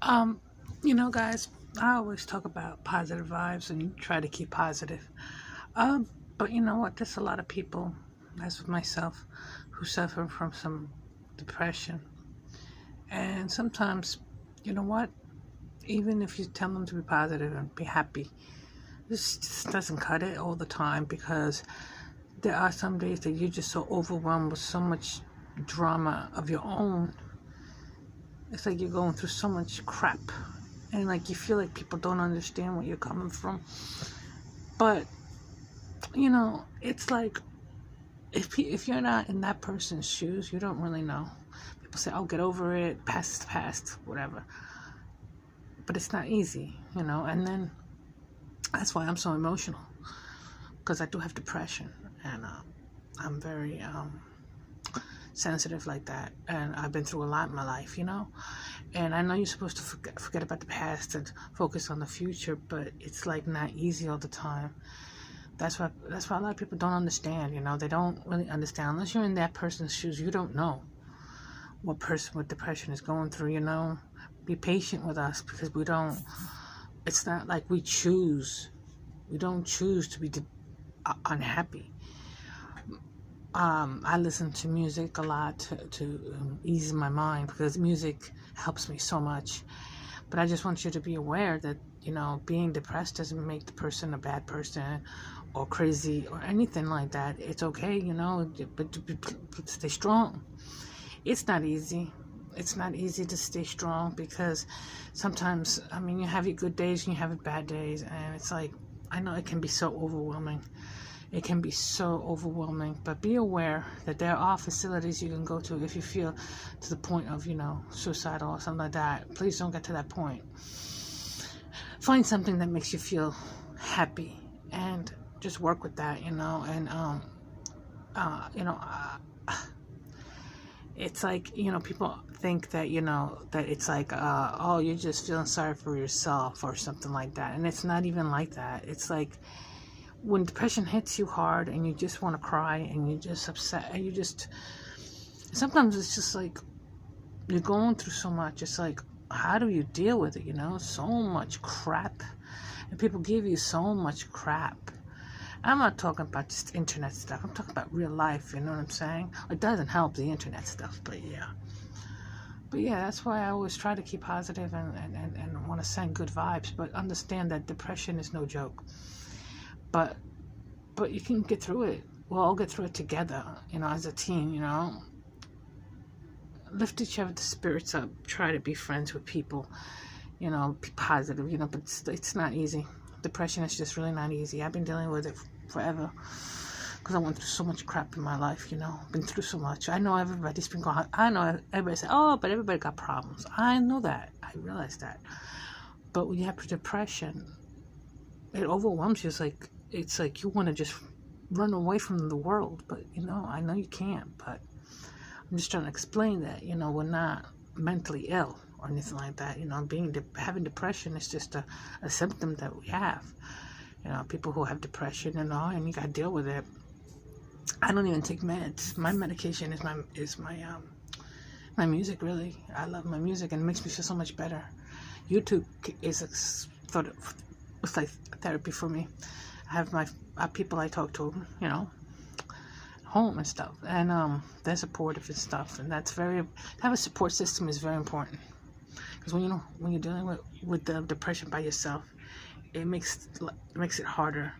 Um, guys, I always talk about positive vibes and try to keep positive. Um, but you know what? There's a lot of people, as with myself, who suffer from some depression. And sometimes, you know what? Even if you tell them to be positive and be happy, this just doesn't cut it all the time because there are some days that you're just so overwhelmed with so much drama of your own. It's like you're going through so much crap. And like you feel like people don't understand where you're coming from. But, it's like if you're not in that person's shoes, you don't really know. People say, oh, get over it, past is past, whatever. But it's not easy, and then that's why I'm so emotional. Because I do have depression. And I'm very sensitive like that, and I've been through a lot in my life, and I know you're supposed to forget about the past and focus on the future, but it's like not easy all the time. That's why a lot of people don't understand. They don't really understand unless you're in that person's shoes. You don't know what person with depression is going through. Be patient with us because we don't. It's not like we choose. We don't choose to be unhappy. I listen to music a lot to ease my mind because music helps me so much. But I just want you to be aware that, being depressed doesn't make the person a bad person or crazy or anything like that. It's okay, but stay strong. It's not easy. It's not easy to stay strong because sometimes, you have your good days and you have your bad days. And it's like, I know it can be so overwhelming. It can be so overwhelming, but be aware that there are facilities you can go to if you feel to the point of, suicidal or something like that. Please don't get to that point. Find something that makes you feel happy and just work with that, and, it's like, people think that, that it's like, oh, you're just feeling sorry for yourself or something like that. And it's not even like that. It's like, when depression hits you hard and you just want to cry and you're just upset and sometimes it's just like you're going through so much. It's like, how do you deal with it? So much crap, and people give you so much crap. I'm not talking about just internet stuff. I'm talking about real life. You know what I'm saying? It doesn't help, the internet stuff, but yeah. That's why I always try to keep positive and want to send good vibes, but understand that depression is no joke. But you can get through it. We'll all get through it together, as a team, Lift each other's spirits up. Try to be friends with people, be positive, but it's not easy. Depression is just really not easy. I've been dealing with it forever because I went through so much crap in my life, Been through so much. I know everybody's been going, I know everybody say, oh, but everybody got problems. I know that. I realize that. But when you have depression, it overwhelms you. It's like you want to just run away from the world, but I know you can't, but I'm just trying to explain that, we're not mentally ill or anything like that. Having depression is just a symptom that we have. People who have depression and you got to deal with it. I don't even take meds. My medication is my music, really. I love my music and it makes me feel so much better. YouTube is it's like therapy for me. I have my people I talk to, home and stuff, and they're supportive and stuff, and that's to have a support system is very important, because when you're dealing with the depression by yourself, it makes it harder.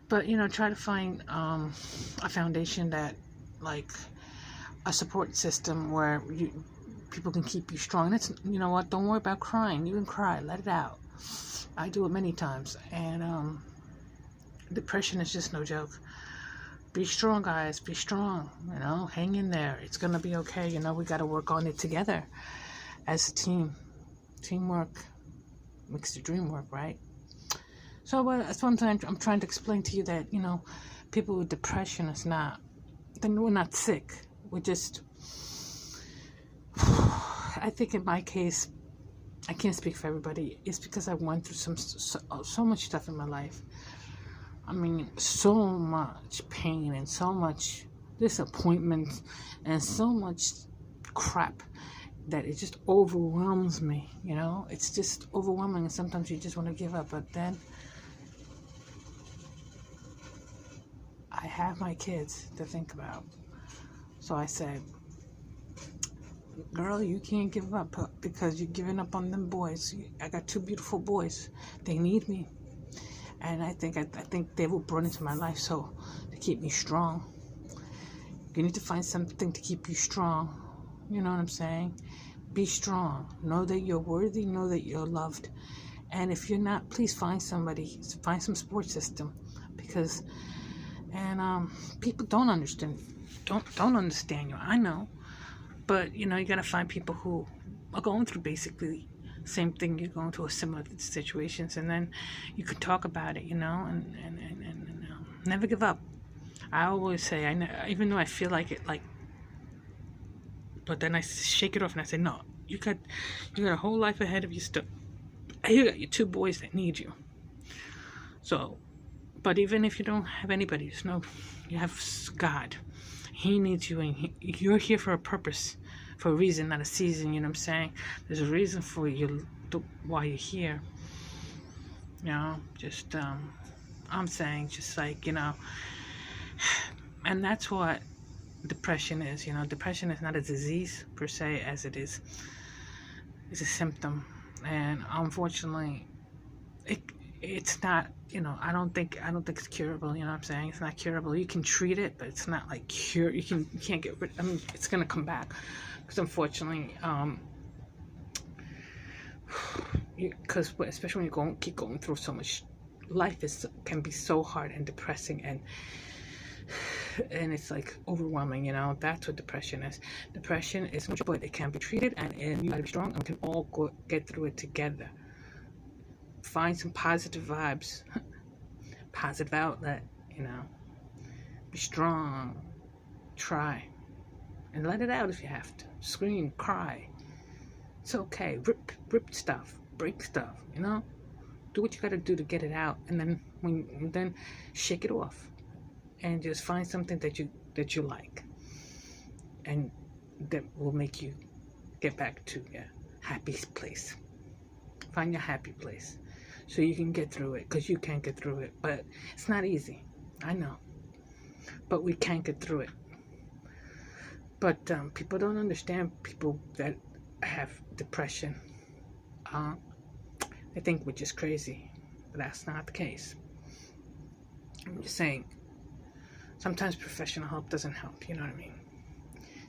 But try to find a foundation that, like, a support system where people can keep you strong. That's, what, don't worry about crying. You can cry, let it out. I do it many times, and depression is just no joke. Be strong, guys. Be strong. Hang in there. It's gonna be okay. We got to work on it together as a team. Teamwork makes the dream work, right? So that's what I'm trying to explain to you, that people with depression we're not sick. We're just. I think in my case, I can't speak for everybody. It's because I went through so much stuff in my life. So much pain and so much disappointment and so much crap that it just overwhelms me, you know? It's just overwhelming, and sometimes you just want to give up. But then I have my kids to think about. So I said, girl, you can't give up because you're giving up on them boys. I got 2 beautiful boys. They need me. And I think they were brought into my life so to keep me strong. You need to find something to keep you strong. You know what I'm saying? Be strong. Know that you're worthy. Know that you're loved. And if you're not, please find somebody. Find some support system, because people don't understand. Don't understand you. I know, but you gotta find people who are going through basically the same thing you're going through, or similar situations, and then you can talk about it. And never give up. I always say, even though I feel like it, but then I shake it off and I say, no, you got a whole life ahead of you still. You got your 2 boys that need you. So, but even if you don't have anybody, just know you have God. He needs you, and you're here for a purpose, for a reason, not a season. You know what I'm saying? There's a reason for you, why you're here. Just I'm saying, just like, and that's what depression is. Depression is not a disease per se, as it's a symptom, and unfortunately it's not. I don't think it's curable. You know what I'm saying? It's not curable. You can treat it, but it's not like cure. You can't get rid. I mean, it's gonna come back, because unfortunately, because especially when you keep going through so much, life can be so hard and depressing, and it's like overwhelming. That's what depression is. Depression is much, but it can be treated, and you gotta be strong, and we can all get through it together. Find some positive vibes, positive outlet. Be strong, try, and let it out if you have to. Scream, cry. It's okay. Rip stuff, break stuff. Do what you gotta do to get it out, and then shake it off. And just find something that you like, and that will make you get back to your happy place. Find your happy place, so you can get through it, because you can get through it. But it's not easy, I know, but we can get through it. But people don't understand. People that have depression, they think we're just crazy, but that's not the case. I'm just saying, sometimes professional help doesn't help. You know what I mean?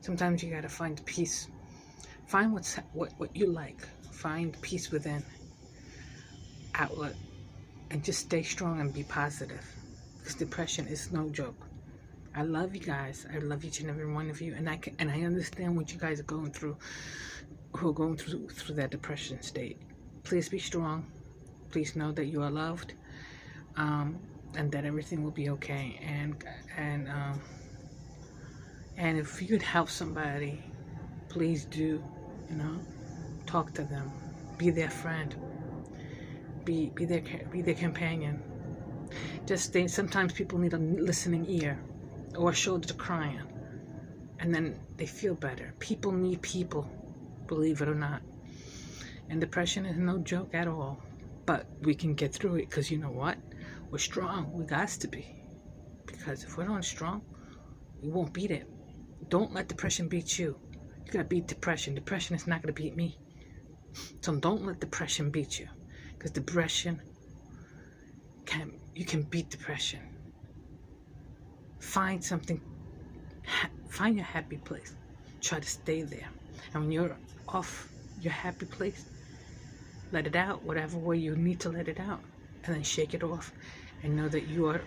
Sometimes you gotta find peace. Find what you like. Find peace within. Outlet. And just stay strong and be positive. Because depression is no joke. I love you guys. I love each and every one of you. And I understand what you guys are going through. Who are going through that depression state. Please be strong. Please know that you are loved. And that everything will be okay. And if you could help somebody, please do. Talk to them. Be their friend. Be their companion. Sometimes people need a listening ear, or a shoulder to cry on, and then they feel better. People need people, believe it or not. And depression is no joke at all. But we can get through it, because you know what? We're strong. We got to be. Because if we're not strong, we won't beat it. Don't let depression beat you. You gotta beat depression. Depression is not gonna beat me. So don't let depression beat you. Because depression, you can beat depression. Find something. Find your happy place. Try to stay there. And when you're off your happy place, let it out, whatever way you need to let it out, and then shake it off, and know that you are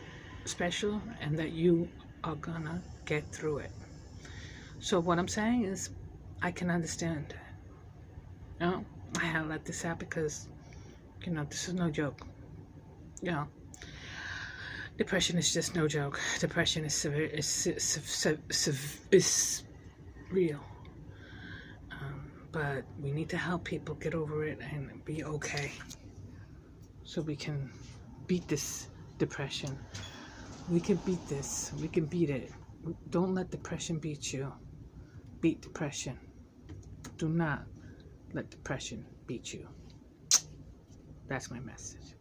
special, and that you are gonna get through it. So what I'm saying is, I can understand. I had to let this out, because this is no joke. Depression is just no joke. Depression is severe. Is real. But we need to help people get over it and be okay, so we can beat this depression. We can beat this. We can beat it. Don't let depression beat you. Beat depression. Do not let depression beat you. That's my message.